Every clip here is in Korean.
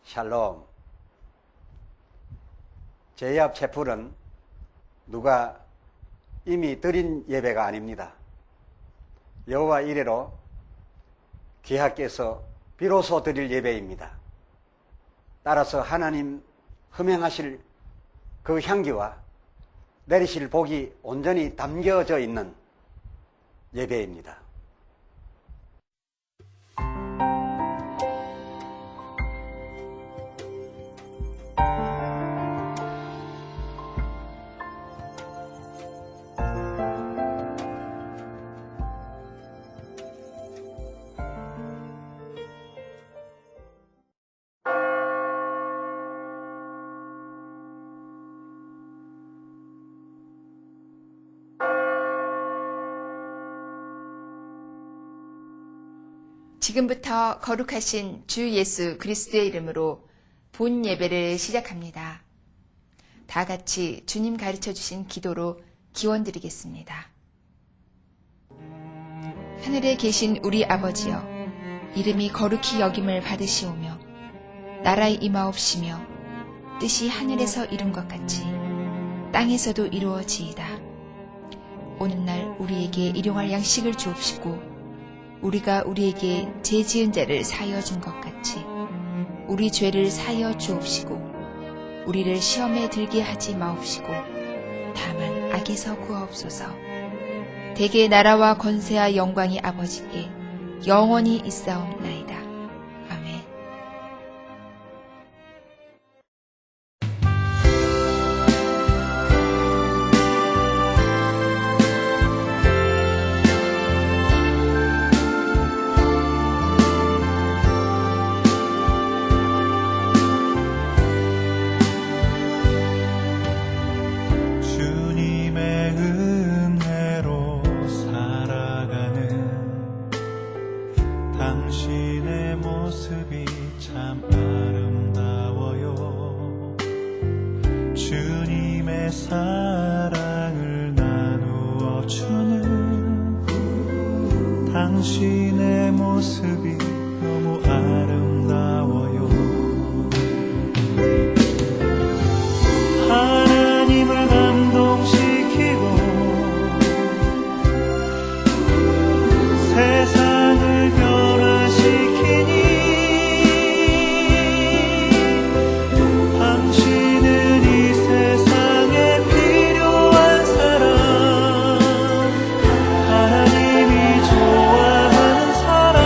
샬롬. 제 앞 채플은 누가 이미 드린 예배가 아닙니다. 여호와 이레로 귀하께서 비로소 드릴 예배입니다. 따라서 하나님 흠행하실 그 향기와 내리실 복이 온전히 담겨져 있는 예배입니다. 지금부터 거룩하신 주 예수 그리스도의 이름으로 본 예배를 시작합니다. 다 같이 주님 가르쳐 주신 기도로 기원드리겠습니다. 하늘에 계신 우리 아버지여, 이름이 거룩히 여김을 받으시오며 나라의 임하옵시며 뜻이 하늘에서 이룬 것 같이 땅에서도 이루어지이다. 오늘날 우리에게 일용할 양식을 주옵시고 우리가 우리에게 죄 지은 자를 사하여 준 것 같이 우리 죄를 사하여 주옵시고 우리를 시험에 들게 하지 마옵시고 다만 악에서 구하옵소서. 대개 나라와 권세와 영광이 아버지께 영원히 있사옵나이다. 아멘. 당신의 모습이 참 아름다워요. 주님의 사랑을 나누어 주는 당신의 모습이 너무 아름다워요. 하나님을 감동시키고 세상을 변화시키니 당신은 이 세상에 필요한 사람, 하나님이 좋아하는 사람.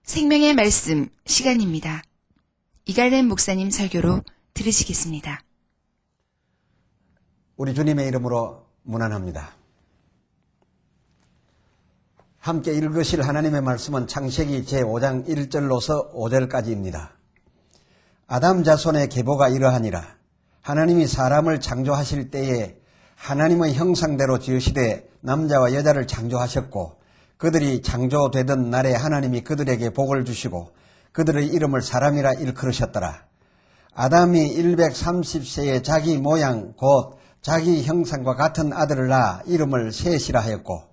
생명의 말씀 시간입니다. 이갈렘 목사님 설교로 들으시겠습니다. 우리 주님의 이름으로 문안합니다. 함께 읽으실 하나님의 말씀은 창세기 제5장 1절로서 5절까지입니다. 아담 자손의 계보가 이러하니라. 하나님이 사람을 창조하실 때에 하나님의 형상대로 지으시되 남자와 여자를 창조하셨고 그들이 창조되던 날에 하나님이 그들에게 복을 주시고 그들의 이름을 사람이라 일컬으셨더라. 아담이 130세에 자기 모양 곧 자기 형상과 같은 아들을 낳아 이름을 셋이라 하였고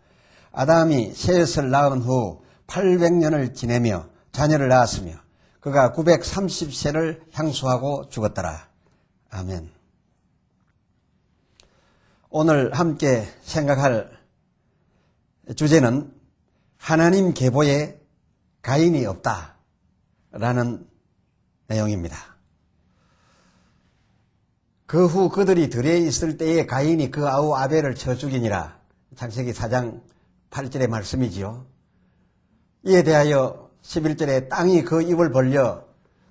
아담이 셋을 낳은 후 800년을 지내며 자녀를 낳았으며 그가 930세를 향수하고 죽었더라. 아멘. 오늘 함께 생각할 주제는 하나님 계보에 가인이 없다라는 내용입니다. 그 후 그들이 들에 있을 때에 가인이 그 아우 아벨을 쳐 죽이니라. 창세기 4장 8절의 말씀이지요. 이에 대하여 11절에 땅이 그 입을 벌려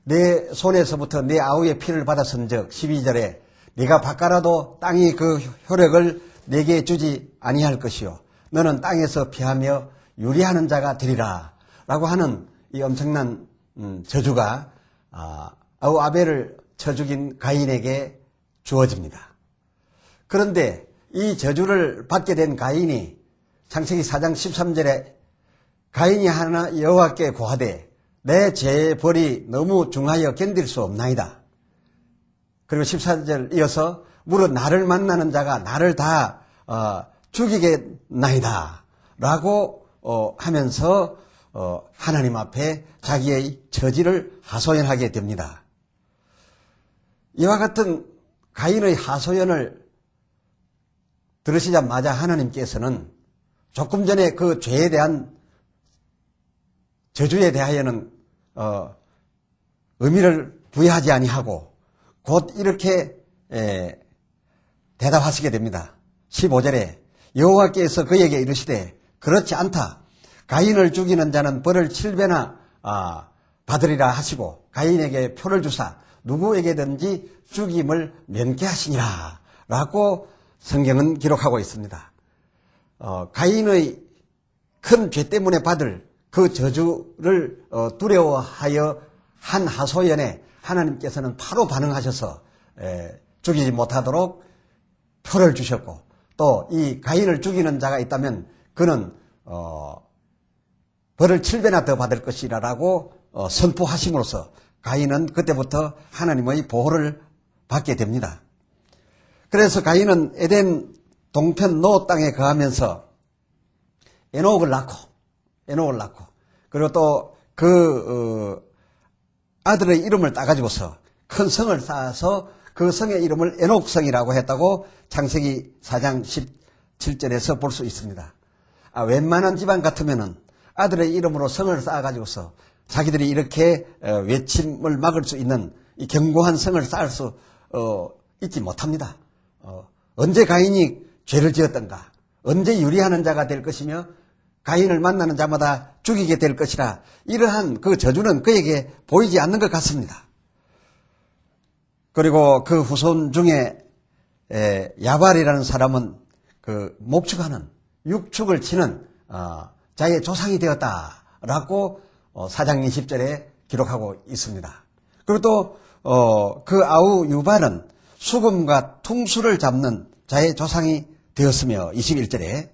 내 손에서부터 내 아우의 피를 받았은즉 12절에 네가 바꿔라도 땅이 그 효력을 내게 주지 아니할 것이요 너는 땅에서 피하며 유리하는 자가 되리라 라고 하는 이 엄청난 저주가 아우 아벨을 쳐 죽인 가인에게 주어집니다. 그런데 이 저주를 받게 된 가인이 창세기 4장 13절에 가인이 하나 여호와께 고하되 내 죄의 벌이 너무 중하여 견딜 수 없나이다. 그리고 14절 이어서 무릇 나를 만나는 자가 나를 다 죽이겠나이다 라고 하면서 하나님 앞에 자기의 처지를 하소연하게 됩니다. 이와 같은 가인의 하소연을 들으시자마자 하나님께서는 조금 전에 그 죄에 대한 저주에 대하여는 의미를 부여하지 아니하고 곧 이렇게 대답하시게 됩니다. 15절에 여호와께서 그에게 이르시되 그렇지 않다. 가인을 죽이는 자는 벌을 7배나 받으리라 하시고 가인에게 표를 주사 누구에게든지 죽임을 면케하시니라 라고 성경은 기록하고 있습니다. 가인의 큰 죄 때문에 받을 그 저주를 두려워하여 한 하소연에 하나님께서는 바로 반응하셔서 죽이지 못하도록 표를 주셨고 또 이 가인을 죽이는 자가 있다면 그는 벌을 7배나 더 받을 것이라고 선포하심으로써 가인은 그때부터 하나님의 보호를 받게 됩니다. 그래서 가인은 에덴 동편 노 땅에 거하면서 에녹을 낳고 그리고 또 그 아들의 이름을 따가지고서 큰 성을 쌓아서 그 성의 이름을 에녹성이라고 했다고 창세기 4장 17절에서 볼 수 있습니다. 웬만한 집안 같으면은 아들의 이름으로 성을 쌓아가지고서 자기들이 이렇게 외침을 막을 수 있는 이 견고한 성을 쌓을 수 있지 못합니다. 언제 가인이 죄를 지었던가, 언제 유리하는 자가 될 것이며 가인을 만나는 자마다 죽이게 될 것이라 이러한 그 저주는 그에게 보이지 않는 것 같습니다. 그리고 그 후손 중에 야발이라는 사람은 그 목축하는 육축을 치는 자의 조상이 되었다라고 4장 20절에 기록하고 있습니다. 그리고 또 그 아우 유발은 수금과 퉁수를 잡는 자의 조상이 되었으며 21절에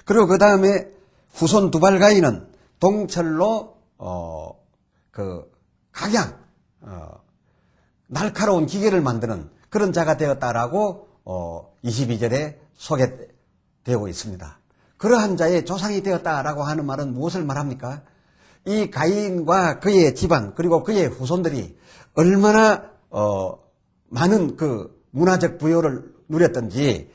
그리고 그 다음에 후손 두발 가인은 동철로 그 각양 날카로운 기계를 만드는 그런 자가 되었다라고 22절에 소개되고 있습니다. 그러한 자의 조상이 되었다라고 하는 말은 무엇을 말합니까? 이 가인과 그의 집안 그리고 그의 후손들이 얼마나 많은 그 문화적 부여를 누렸던지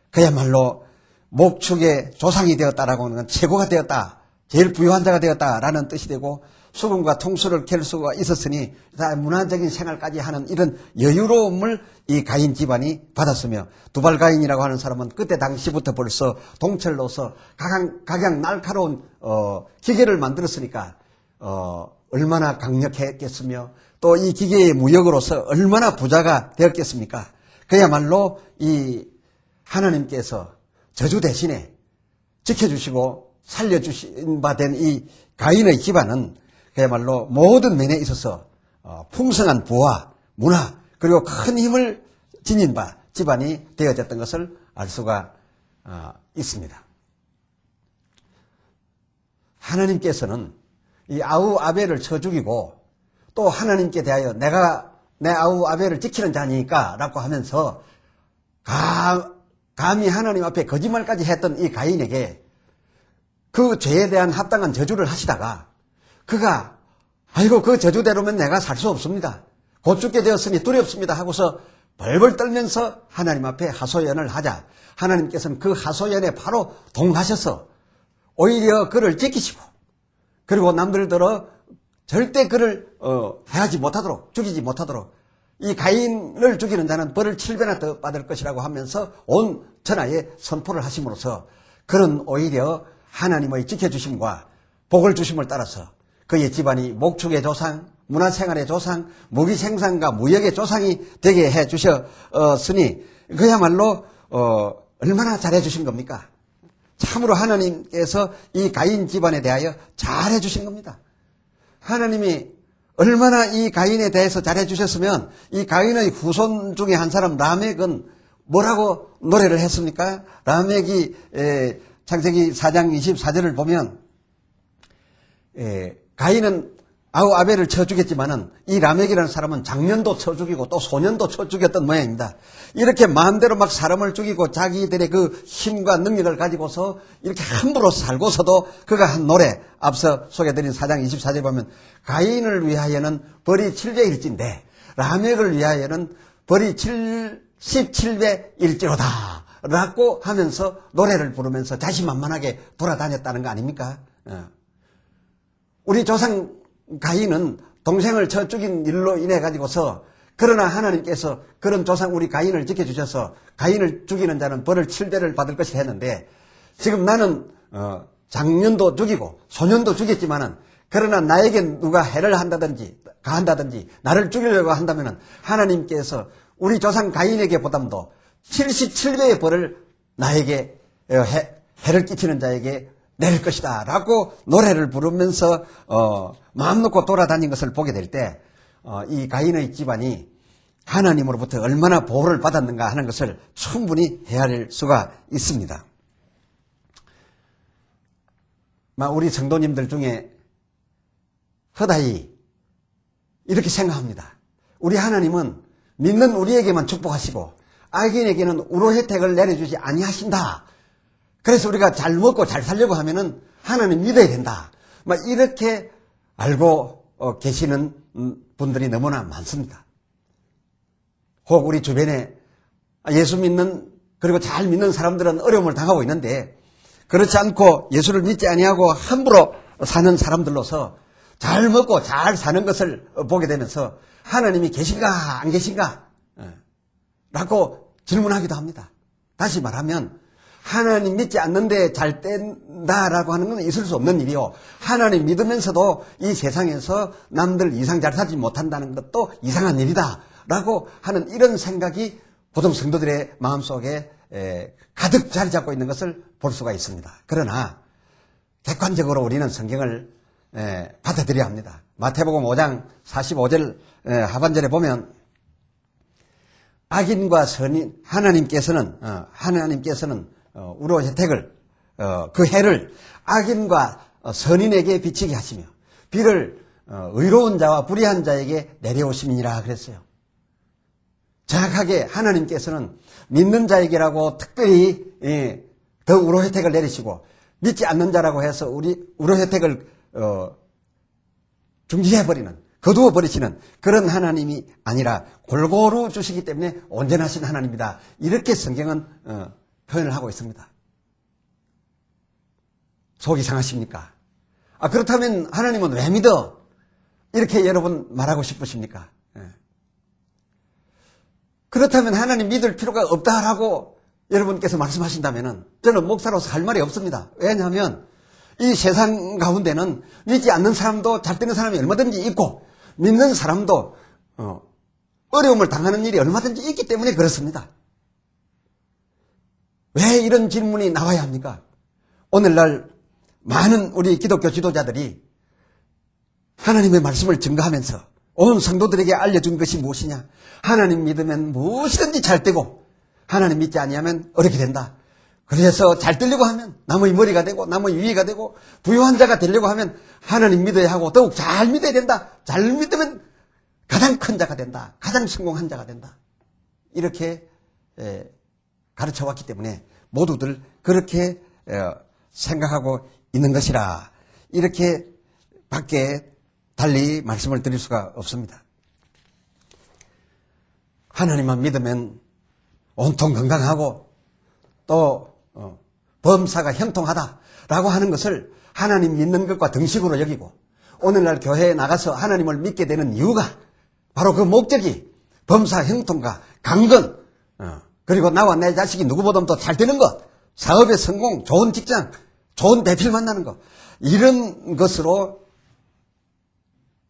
그야말로 목축의 조상이 되었다라고 하는 건 최고가 되었다. 제일 부유한 자가 되었다라는 뜻이 되고 수금과 통수를 갤 수가 있었으니 다 문화적인 생활까지 하는 이런 여유로움을 이 가인 집안이 받았으며 두발가인이라고 하는 사람은 그때 당시부터 벌써 동철로서 각양 날카로운 기계를 만들었으니까 얼마나 강력했겠으며 또 이 기계의 무역으로서 얼마나 부자가 되었겠습니까? 그야말로 이 하나님께서 저주 대신에 지켜주시고 살려주신 바 된 이 가인의 집안은 그야말로 모든 면에 있어서 풍성한 부와 문화 그리고 큰 힘을 지닌 바 집안이 되어졌던 것을 알 수가 있습니다. 하나님께서는 이 아우 아벨을 쳐 죽이고 또 하나님께 대하여 내가 내 아우 아벨을 지키는 자니까 라고 하면서 감히 하나님 앞에 거짓말까지 했던 이 가인에게 그 죄에 대한 합당한 저주를 하시다가 그가 아이고 그 저주대로면 내가 살 수 없습니다. 곧 죽게 되었으니 두렵습니다 하고서 벌벌 떨면서 하나님 앞에 하소연을 하자 하나님께서는 그 하소연에 바로 동하셔서 오히려 그를 지키시고 그리고 남들들어 절대 그를 해하지 못하도록 죽이지 못하도록 이 가인을 죽이는 자는 벌을 7배나 더 받을 것이라고 하면서 온 천하에 선포를 하심으로써 그는 오히려 하나님의 지켜주심과 복을 주심을 따라서 그의 집안이 목축의 조상, 문화생활의 조상, 무기생산과 무역의 조상이 되게 해 주셨으니 그야말로 얼마나 잘해 주신 겁니까? 참으로 하나님께서 이 가인 집안에 대하여 잘해 주신 겁니다. 하나님이 얼마나 이 가인에 대해서 잘해 주셨으면 이 가인의 후손 중에 한 사람 라멕은 뭐라고 노래를 했습니까? 라멕이 창세기 4장 24절을 보면 가인은 아우 아벨을 쳐 죽였지만은 이 라멕이라는 사람은 장년도 쳐 죽이고 또 소년도 쳐 죽였던 모양입니다. 이렇게 마음대로 막 사람을 죽이고 자기들의 그 힘과 능력을 가지고서 이렇게 함부로 살고서도 그가 한 노래 앞서 소개드린 4장 24절에 보면 가인을 위하여는 벌이 7배일진데 라멕을 위하여는 벌이 77배일지로다 라고 하면서 노래를 부르면서 자신만만하게 돌아다녔다는 거 아닙니까? 우리 조상 가인은 동생을 쳐 죽인 일로 인해 가지고서 그러나 하나님께서 그런 조상 우리 가인을 지켜주셔서 가인을 죽이는 자는 벌을 7배를 받을 것이라 했는데 지금 나는 장년도 죽이고 소년도 죽였지만은 그러나 나에게 누가 해를 한다든지 가한다든지 나를 죽이려고 한다면은 하나님께서 우리 조상 가인에게 보담도 77배의 벌을 나에게 해를 끼치는 자에게 낼 것이다 라고 노래를 부르면서 마음 놓고 돌아다닌 것을 보게 될 때 이 가인의 집안이 하나님으로부터 얼마나 보호를 받았는가 하는 것을 충분히 헤아릴 수가 있습니다. 우리 성도님들 중에 허다히 이렇게 생각합니다. 우리 하나님은 믿는 우리에게만 축복하시고 악인에게는 우로 혜택을 내려주지 아니하신다. 그래서 우리가 잘 먹고 잘 살려고 하면은 하나님 믿어야 된다. 이렇게 알고 계시는 분들이 너무나 많습니다. 혹 우리 주변에 예수 믿는 그리고 잘 믿는 사람들은 어려움을 당하고 있는데 그렇지 않고 예수를 믿지 아니하고 함부로 사는 사람들로서 잘 먹고 잘 사는 것을 보게 되면서 하나님이 계신가 안 계신가 라고 질문하기도 합니다. 다시 말하면 하나님 믿지 않는데 잘 된다라고 하는 건 있을 수 없는 일이요. 하나님 믿으면서도 이 세상에서 남들 이상 잘 살지 못한다는 것도 이상한 일이다라고 하는 이런 생각이 보통 성도들의 마음속에 가득 자리 잡고 있는 것을 볼 수가 있습니다. 그러나 객관적으로 우리는 성경을 받아들여야 합니다. 마태복음 5장 45절 하반절에 보면 악인과 선인 하나님께서는 우로 혜택을 그 해를 악인과 선인에게 비치게 하시며 비를 의로운 자와 불의한 자에게 내려오심이니라 그랬어요. 정확하게 하나님께서는 믿는 자에게라고 특별히 더 우로 혜택을 내리시고 믿지 않는 자라고 해서 우리 우로 혜택을 중지해버리는 거두어버리시는 그런 하나님이 아니라 골고루 주시기 때문에 온전하신 하나님이다. 이렇게 성경은 표현을 하고 있습니다. 속이 상하십니까? 그렇다면 하나님은 왜 믿어? 이렇게 여러분 말하고 싶으십니까? 그렇다면 하나님 믿을 필요가 없다라고 여러분께서 말씀하신다면 저는 목사로서 할 말이 없습니다. 왜냐하면 이 세상 가운데는 믿지 않는 사람도 잘 되는 사람이 얼마든지 있고 믿는 사람도 어려움을 당하는 일이 얼마든지 있기 때문에 그렇습니다. 왜 이런 질문이 나와야 합니까? 오늘날 많은 우리 기독교 지도자들이 하나님의 말씀을 증거하면서 온 성도들에게 알려준 것이 무엇이냐? 하나님 믿으면 무엇이든지 잘 되고 하나님 믿지 아니하면 어렵게 된다. 그래서 잘 되려고 하면 남의 머리가 되고 남의 위가 되고 부유한 자가 되려고 하면 하나님 믿어야 하고 더욱 잘 믿어야 된다. 잘 믿으면 가장 큰 자가 된다. 가장 성공한 자가 된다. 이렇게 가르쳐 왔기 때문에 모두들 그렇게 생각하고 있는 것이라 이렇게 밖에 달리 말씀을 드릴 수가 없습니다. 하나님만 믿으면 온통 건강하고 또 범사가 형통하다라고 하는 것을 하나님 믿는 것과 등식으로 여기고 오늘날 교회에 나가서 하나님을 믿게 되는 이유가 바로 그 목적이 범사 형통과 강건 그리고 나와 내 자식이 누구보다도 더 잘 되는 것, 사업의 성공, 좋은 직장, 좋은 대필 만나는 것 이런 것으로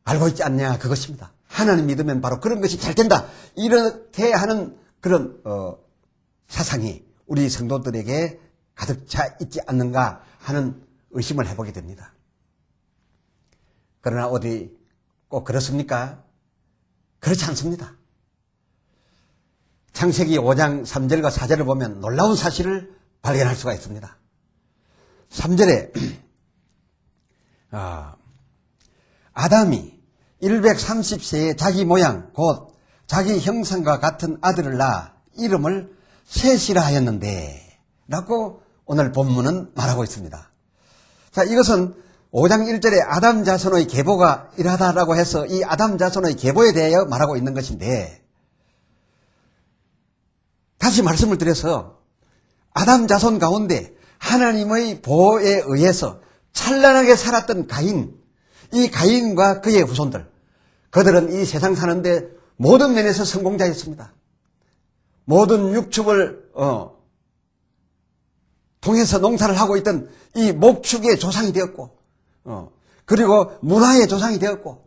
알고 있지 않냐 그것입니다. 하나님 믿으면 바로 그런 것이 잘 된다 이렇게 하는 그런 사상이 우리 성도들에게 가득 차 있지 않는가 하는 의심을 해보게 됩니다. 그러나 어디 꼭 그렇습니까? 그렇지 않습니다. 창세기 5장 3절과 4절을 보면 놀라운 사실을 발견할 수가 있습니다. 3절에 아담이 130세에 자기 모양 곧 자기 형상과 같은 아들을 낳아 이름을 셋이라 하였는데 라고 오늘 본문은 말하고 있습니다. 자, 이것은 5장 1절에 아담 자손의 계보가 이러하다라고 해서 이 아담 자손의 계보에 대하여 말하고 있는 것인데 다시 말씀을 드려서 아담 자손 가운데 하나님의 보호에 의해서 찬란하게 살았던 가인, 이 가인과 그의 후손들 그들은 이 세상 사는데 모든 면에서 성공자였습니다. 모든 육축을 통해서 농사를 하고 있던 이 목축의 조상이 되었고 그리고 문화의 조상이 되었고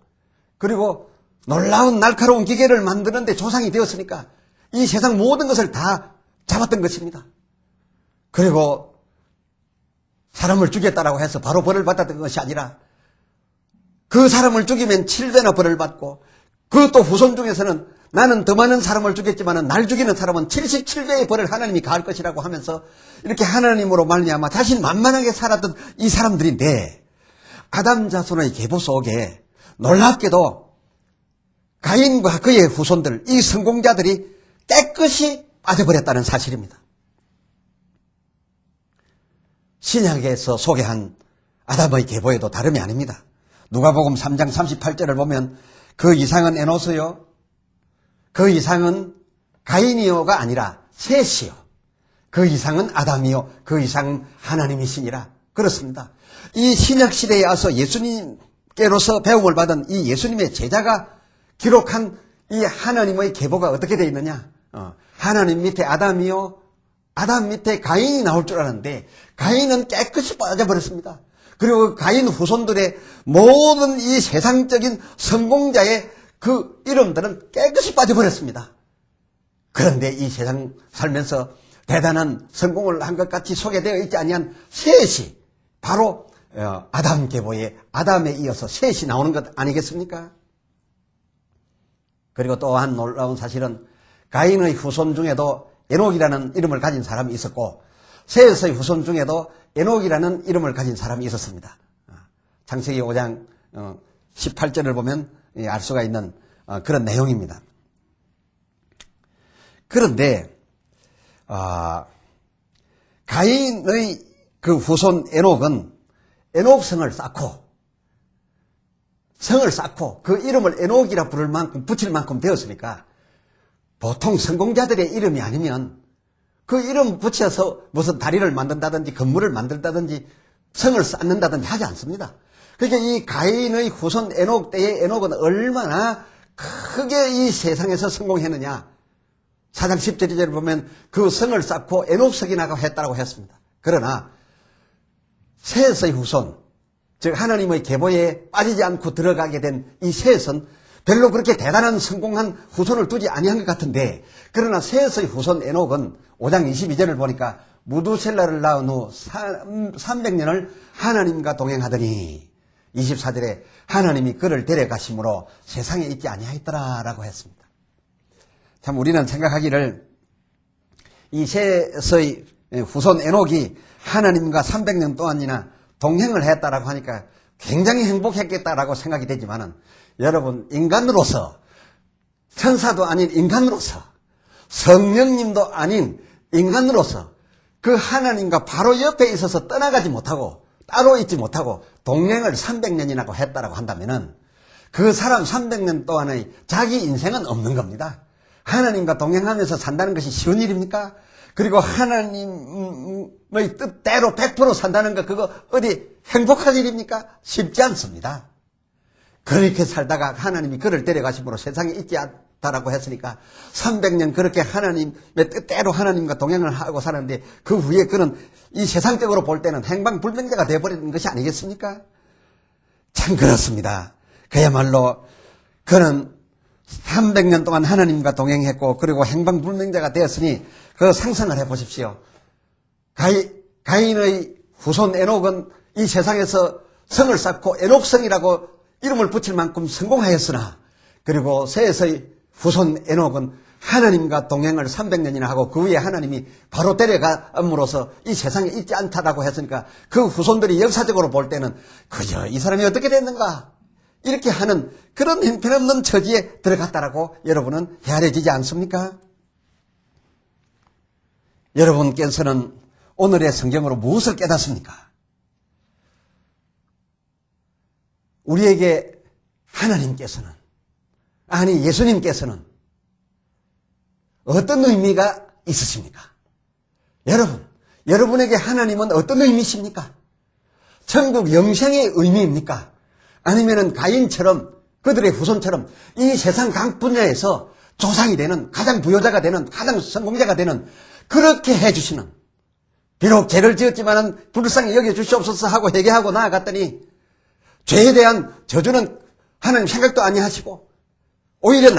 그리고 놀라운 날카로운 기계를 만드는데 조상이 되었으니까 이 세상 모든 것을 다 잡았던 것입니다. 그리고 사람을 죽였다라고 해서 바로 벌을 받았던 것이 아니라 그 사람을 죽이면 7배나 벌을 받고 그 또 후손 중에서는 나는 더 많은 사람을 죽였지만 날 죽이는 사람은 77배의 벌을 하나님이 가할 것이라고 하면서 이렇게 하나님으로 말미암아 자신만만하게 살았던 이 사람들인데 아담 자손의 계보 속에 놀랍게도 가인과 그의 후손들 이 성공자들이 깨끗이 빠져버렸다는 사실입니다. 신약에서 소개한 아담의 계보에도 다름이 아닙니다. 누가복음 3장 38절을 보면 그 이상은 에노스요 그 이상은 가인이요가 아니라 셋이요 그 이상은 아담이요 그 이상은 하나님이시니라 그렇습니다. 이 신약시대에 와서 예수님께로서 배움을 받은 이 예수님의 제자가 기록한 이 하나님의 계보가 어떻게 되어 있느냐 하나님 밑에 아담이요 아담 밑에 가인이 나올 줄 알았는데 가인은 깨끗이 빠져버렸습니다. 그리고 가인 후손들의 모든 이 세상적인 성공자의 그 이름들은 깨끗이 빠져버렸습니다. 그런데 이 세상 살면서 대단한 성공을 한 것 같이 소개되어 있지 아니한 셋이 바로 아담 계보에 아담에 이어서 셋이 나오는 것 아니겠습니까? 그리고 또한 놀라운 사실은 가인의 후손 중에도 에녹이라는 이름을 가진 사람이 있었고 셋의 후손 중에도 에녹이라는 이름을 가진 사람이 있었습니다. 창세기 5장 18절을 보면 알 수가 있는 그런 내용입니다. 그런데 가인의 그 후손 에녹은 에녹성을 쌓고 그 이름을 에녹이라 부를 만큼 붙일 만큼 되었으니까 보통 성공자들의 이름이 아니면 그 이름 붙여서 무슨 다리를 만든다든지 건물을 만든다든지 성을 쌓는다든지 하지 않습니다. 그러니까 이 가인의 후손 에녹 때의 에녹은 얼마나 크게 이 세상에서 성공했느냐. 4장 10절을 보면 그 성을 쌓고 에녹성이 나고 했다고 했습니다. 그러나 셋의 후손, 즉 하나님의 계보에 빠지지 않고 들어가게 된 이 셋은 별로 그렇게 대단한 성공한 후손을 두지 아니한 것 같은데, 그러나 셋의 후손 에녹은 5장 22절을 보니까 무두셀라를 낳은 후 300년을 하나님과 동행하더니 24절에 하나님이 그를 데려가심으로 세상에 있지 아니하였더라라고 했습니다. 참 우리는 생각하기를 이 셋의 후손 에녹이 하나님과 300년 동안이나 동행을 했다라고 하니까 굉장히 행복했겠다라고 생각이 되지만은, 여러분, 인간으로서, 천사도 아닌 인간으로서, 성령님도 아닌 인간으로서 그 하나님과 바로 옆에 있어서 떠나가지 못하고 따로 있지 못하고 동행을 300년이나 했다라고 한다면은 그 사람 300년 동안의 자기 인생은 없는 겁니다. 하나님과 동행하면서 산다는 것이 쉬운 일입니까? 그리고 하나님의 뜻대로 100% 산다는 거, 그거 어디 행복한 일입니까? 쉽지 않습니다. 그렇게 살다가 하나님이 그를 데려가심으로 세상에 있지 않다라고 했으니까 300년 그렇게 하나님의 뜻대로 하나님과 동행을 하고 살았는데, 그 후에 그는 이 세상적으로 볼 때는 행방불명자가 되어버리는 것이 아니겠습니까? 참 그렇습니다. 그야말로 그는 300년 동안 하나님과 동행했고, 그리고 행방불명자가 되었으니 그 상상을 해보십시오. 가인의 후손 에녹은 이 세상에서 성을 쌓고 에녹성이라고 이름을 붙일 만큼 성공하였으나, 그리고 셋의 후손 에녹은 하나님과 동행을 300년이나 하고 그 후에 하나님이 바로 데려감으로써 이 세상에 있지 않다라고 했으니까 그 후손들이 역사적으로 볼 때는 그저 이 사람이 어떻게 됐는가 이렇게 하는 그런 형편없는 처지에 들어갔다라고 여러분은 헤아려지지 않습니까? 여러분께서는 오늘의 성경으로 무엇을 깨닫습니까? 우리에게 하나님께서는, 아니 예수님께서는 어떤 의미가 있으십니까? 여러분에게 하나님은 어떤 의미십니까? 천국 영생의 의미입니까? 아니면은 가인처럼, 그들의 후손처럼 이 세상 각 분야에서 조상이 되는, 가장 부여자가 되는, 가장 성공자가 되는, 그렇게 해주시는, 비록 죄를 지었지만은 불쌍히 여겨주시옵소서 하고 회개하고 나아갔더니 죄에 대한 저주는 하나님 생각도 아니하시고 오히려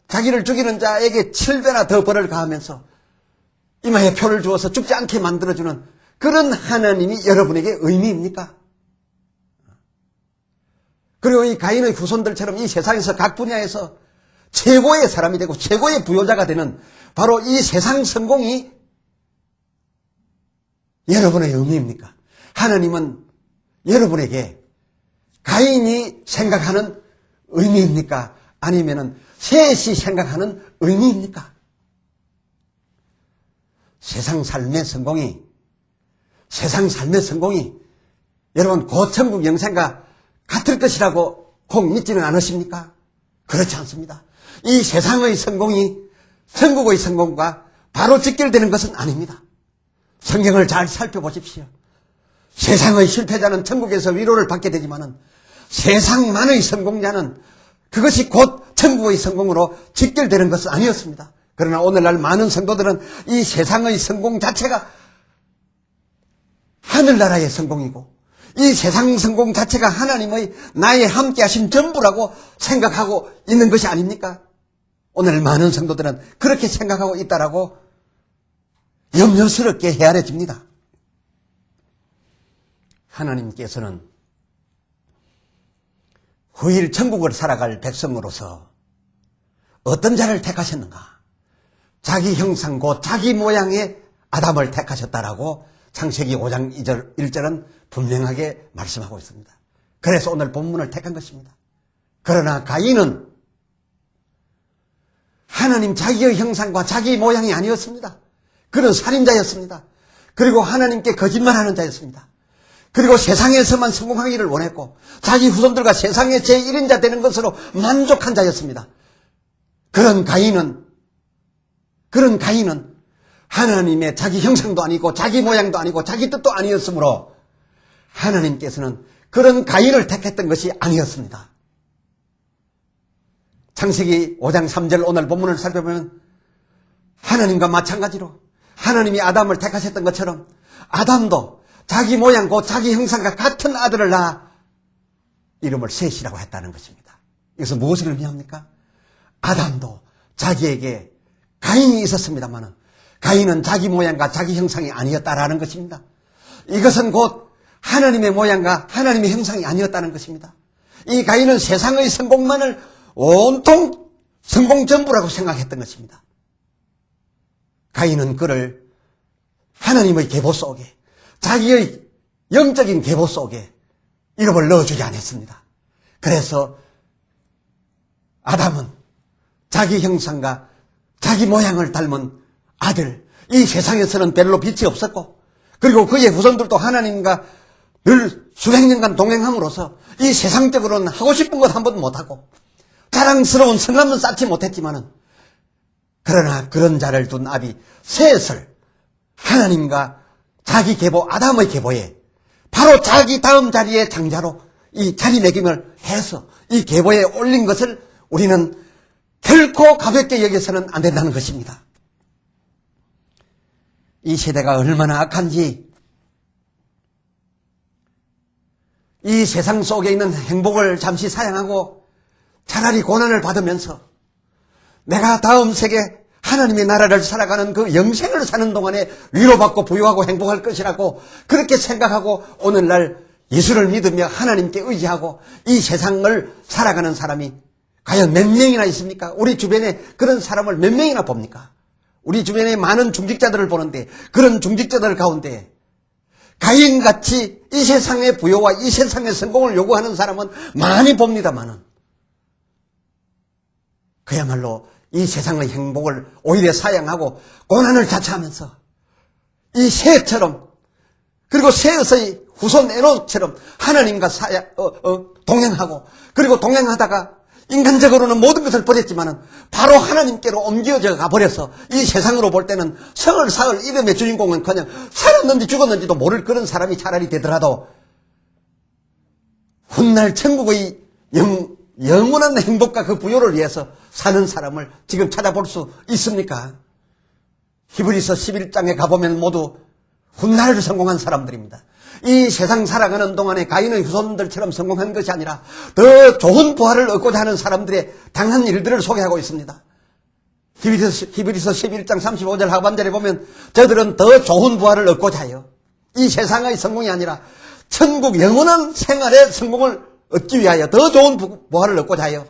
자기를 죽이는 자에게 7배나 더 벌을 가하면서 이마에 표를 주어서 죽지 않게 만들어주는 그런 하나님이 여러분에게 의미입니까? 그리고 이 가인의 후손들처럼 이 세상에서 각 분야에서 최고의 사람이 되고 최고의 부여자가 되는 바로 이 세상 성공이 여러분의 의미입니까? 하나님은 여러분에게 가인이 생각하는 의미입니까? 아니면은 셋이 생각하는 의미입니까? 세상 삶의 성공이 여러분 곧 천국 영생과 같을 것이라고 꼭 믿지는 않으십니까? 그렇지 않습니다. 이 세상의 성공이 천국의 성공과 바로 직결되는 것은 아닙니다. 성경을 잘 살펴보십시오. 세상의 실패자는 천국에서 위로를 받게 되지만은 세상만의 성공자는 그것이 곧 천국의 성공으로 직결되는 것은 아니었습니다. 그러나 오늘날 많은 성도들은 이 세상의 성공 자체가 하늘나라의 성공이고 이 세상 성공 자체가 하나님의 나의 함께 하신 전부라고 생각하고 있는 것이 아닙니까? 오늘 많은 성도들은 그렇게 생각하고 있다라고 염려스럽게 헤아려집니다. 하나님께서는 후일 천국을 살아갈 백성으로서 어떤 자를 택하셨는가? 자기 형상 곧 자기 모양의 아담을 택하셨다라고 창세기 5장 1절은 분명하게 말씀하고 있습니다. 그래서 오늘 본문을 택한 것입니다. 그러나 가인은 하나님 자기의 형상과 자기 모양이 아니었습니다. 그는 살인자였습니다. 그리고 하나님께 거짓말하는 자였습니다. 그리고 세상에서만 성공하기를 원했고 자기 후손들과 세상의 제1인자 되는 것으로 만족한 자였습니다. 그런 가인은 하나님의 자기 형상도 아니고 자기 모양도 아니고 자기 뜻도 아니었으므로 하나님께서는 그런 가인을 택했던 것이 아니었습니다. 창세기 5장 3절 오늘 본문을 살펴보면 하나님과 마찬가지로 하나님이 아담을 택하셨던 것처럼 아담도 자기 모양 곧 자기 형상과 같은 아들을 낳아 이름을 셋이라고 했다는 것입니다. 이것은 무엇을 의미합니까? 아담도 자기에게 가인이 있었습니다만 가인은 자기 모양과 자기 형상이 아니었다라는 것입니다. 이것은 곧 하나님의 모양과 하나님의 형상이 아니었다는 것입니다. 이 가인은 세상의 성공만을 온통 성공 전부라고 생각했던 것입니다. 가인은 그를 하나님의 계보 속에 자기의 영적인 계보 속에 이름을 넣어주지 않았습니다. 그래서 아담은 자기 형상과 자기 모양을 닮은 아들, 이 세상에서는 별로 빛이 없었고 그리고 그의 후손들도 하나님과 늘 수백 년간 동행함으로써 이 세상적으로는 하고 싶은 것 한 번도 못하고 자랑스러운 성함은 쌓지 못했지만은 그러나 그런 자를 둔 아비 셋을 하나님과 자기 계보 아담의 계보에 바로 자기 다음 자리의 장자로 이 자리매김을 해서 이 계보에 올린 것을 우리는 결코 가볍게 여겨서는 안 된다는 것입니다. 이 세대가 얼마나 악한지 이 세상 속에 있는 행복을 잠시 사양하고 차라리 고난을 받으면서 내가 다음 세계 하나님의 나라를 살아가는 그 영생을 사는 동안에 위로받고 부유하고 행복할 것이라고 그렇게 생각하고 오늘날 예수를 믿으며 하나님께 의지하고 이 세상을 살아가는 사람이 과연 몇 명이나 있습니까? 우리 주변에 그런 사람을 몇 명이나 봅니까? 우리 주변에 많은 중직자들을 보는데 그런 중직자들 가운데 가인같이 이 세상의 부요와 이 세상의 성공을 요구하는 사람은 많이 봅니다만은 그야말로 이 세상의 행복을 오히려 사양하고 고난을 자처하면서 이 셋처럼 그리고 셋의 후손 에녹처럼 하나님과 동행하고 그리고 동행하다가 인간적으로는 모든 것을 버렸지만은 바로 하나님께로 옮겨져 가버려서 이 세상으로 볼 때는 성을 사을 이름의 주인공은 그냥 살았는지 죽었는지도 모를 그런 사람이 차라리 되더라도 훗날 천국의 영원한 행복과 그 부요를 위해서 사는 사람을 지금 찾아볼 수 있습니까? 히브리서 11장에 가보면 모두 훗날 성공한 사람들입니다. 이 세상 살아가는 동안에 가인의 후손들처럼 성공한 것이 아니라 더 좋은 부활을 얻고자 하는 사람들의 당한 일들을 소개하고 있습니다. 히브리서 11장 35절 하반절에 보면 저들은 더 좋은 부활을 얻고자 해요. 이 세상의 성공이 아니라 천국 영원한 생활의 성공을 얻기 위하여 더 좋은 부활을 얻고자 하여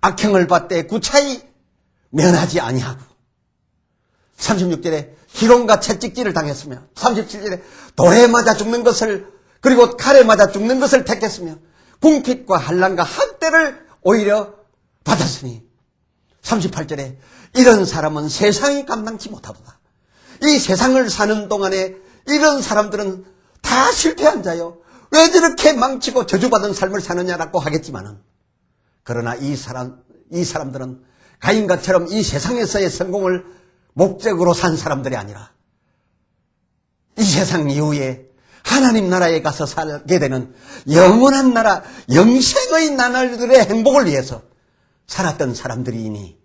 악행을 받되 구차히 면하지 아니하고 36절에 희롱과 채찍질을 당했으며 37절에 돌에 맞아 죽는 것을 그리고 칼에 맞아 죽는 것을 택했으며 궁핍과 환난과 학대를 오히려 받았으니 38절에 이런 사람은 세상이 감당치 못하도다. 이 세상을 사는 동안에 이런 사람들은 다 실패한 자요. 왜 저렇게 망치고 저주받은 삶을 사느냐라고 하겠지만은 그러나 이 사람들은 가인과처럼 이 세상에서의 성공을 목적으로 산 사람들이 아니라 이 세상 이후에 하나님 나라에 가서 살게 되는 영원한 나라, 영생의 나날들의 행복을 위해서 살았던 사람들이니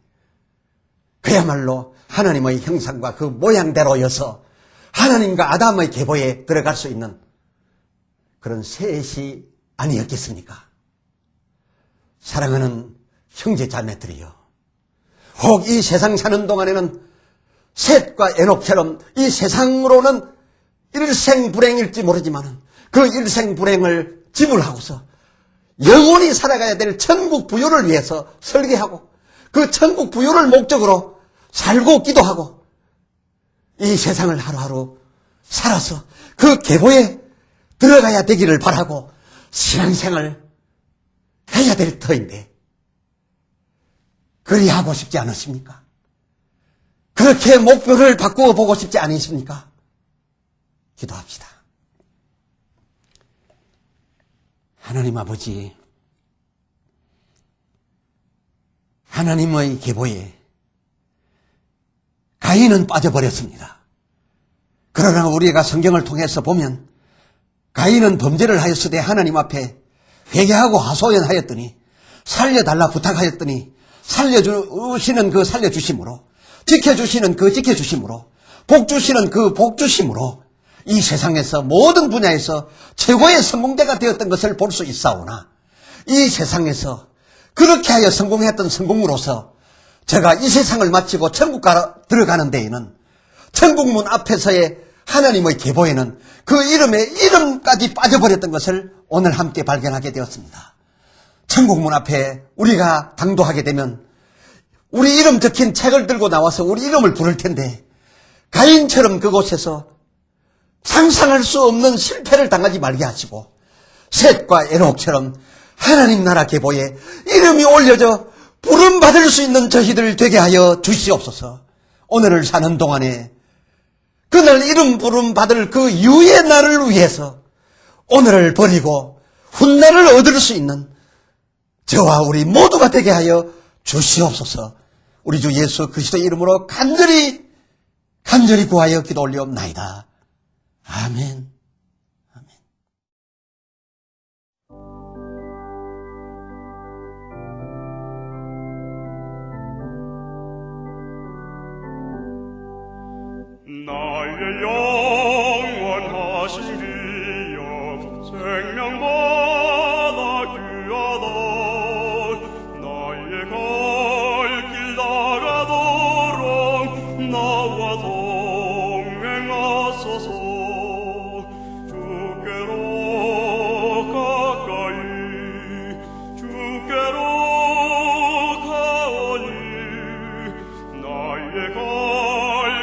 그야말로 하나님의 형상과 그 모양대로여서 하나님과 아담의 계보에 들어갈 수 있는 그런 셋이 아니었겠습니까? 사랑하는 형제 자매들이여, 혹 이 세상 사는 동안에는 셋과 에녹처럼 이 세상으로는 일생불행일지 모르지만 그 일생불행을 지불하고서 영원히 살아가야 될 천국 부요를 위해서 설계하고 그 천국 부요를 목적으로 살고 기도하고 이 세상을 하루하루 살아서 그 계보에 들어가야 되기를 바라고 신앙생활 해야 될 터인데 그리하고 싶지 않으십니까? 그렇게 목표를 바꾸어 보고 싶지 않으십니까? 기도합시다. 하나님 아버지, 하나님의 계보에 가인은 빠져버렸습니다. 그러나 우리가 성경을 통해서 보면 가인은 범죄를 하였으되 하나님 앞에 회개하고 하소연하였더니 살려달라 부탁하였더니 살려주시는 그 살려주심으로, 지켜주시는 그 지켜주심으로, 복주시는 그 복주심으로 이 세상에서 모든 분야에서 최고의 성공자가 되었던 것을 볼 수 있사오나, 이 세상에서 그렇게 하여 성공했던 성공으로서 제가 이 세상을 마치고 천국 들어가는 데에는 천국문 앞에서의 하나님의 계보에는 그 이름까지 빠져버렸던 것을 오늘 함께 발견하게 되었습니다. 천국문 앞에 우리가 당도하게 되면 우리 이름 적힌 책을 들고 나와서 우리 이름을 부를 텐데, 가인처럼 그곳에서 상상할 수 없는 실패를 당하지 말게 하시고 셋과 에녹처럼 하나님 나라 계보에 이름이 올려져 부름받을 수 있는 저희들 되게 하여 주시옵소서. 오늘을 사는 동안에 그날 이름 부름받을 그 유의 날을 위해서 오늘을 버리고 훗날을 얻을 수 있는 저와 우리 모두가 되게 하여 주시옵소서. 우리 주 예수 그리스도의 이름으로 간절히 구하여 기도 올리옵나이다. 아멘. 아멘. 나의 영원하신 기업 생명보다 귀하다. 나의 갈 길 나가도록 나와 동행하소서. 주께로 가까이 주께로 가오니 나의 갈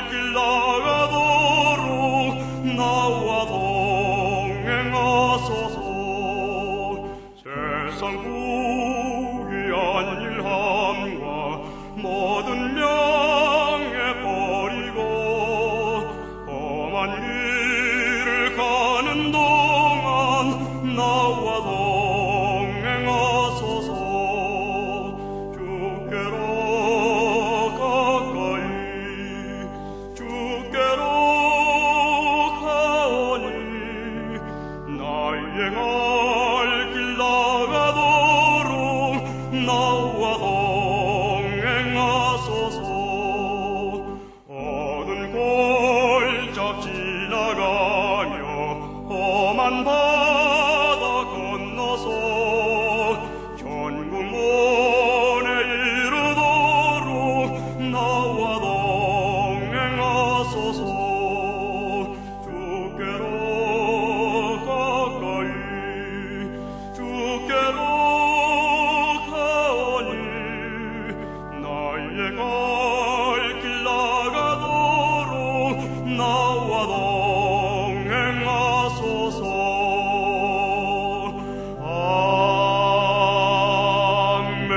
길 나가도록 나와 동행하소서. 세상 부귀한 일함과 모든 명예 버리고 험한 길을 가는 동안 나와 동행하소서. 주께로 가까이 주께로 가오니 나의 갈 길 나가도록 나와 동행하소서. 어두운 골짝 지나가며 험한 바다 건너서 천국문에 이르도록 나와 동행하소서. 주께로 가까이 주께로 가오니 나의 갈 길 나가도록 나와 동행하소서. 아멘.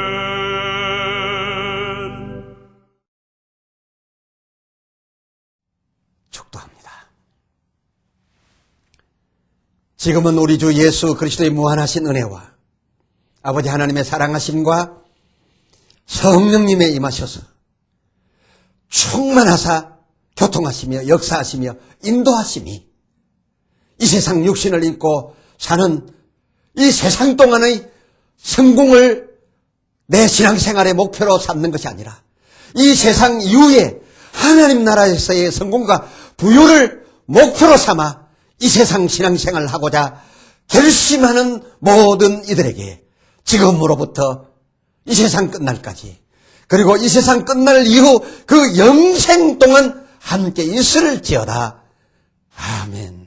축도합니다. 지금은 우리 주 예수 그리스도의 무한하신 은혜와 아버지 하나님의 사랑하심과 성령님의 임하셔서 충만하사 교통하시며 역사하시며 인도하심이 이 세상 육신을 입고 사는 이 세상 동안의 성공을 내 신앙생활의 목표로 삼는 것이 아니라 이 세상 이후에 하나님 나라에서의 성공과 부유를 목표로 삼아 이 세상 신앙생활을 하고자 결심하는 모든 이들에게 지금으로부터 이 세상 끝날까지, 그리고 이 세상 끝날 이후 그 영생 동안 함께 있을지어다. 아멘.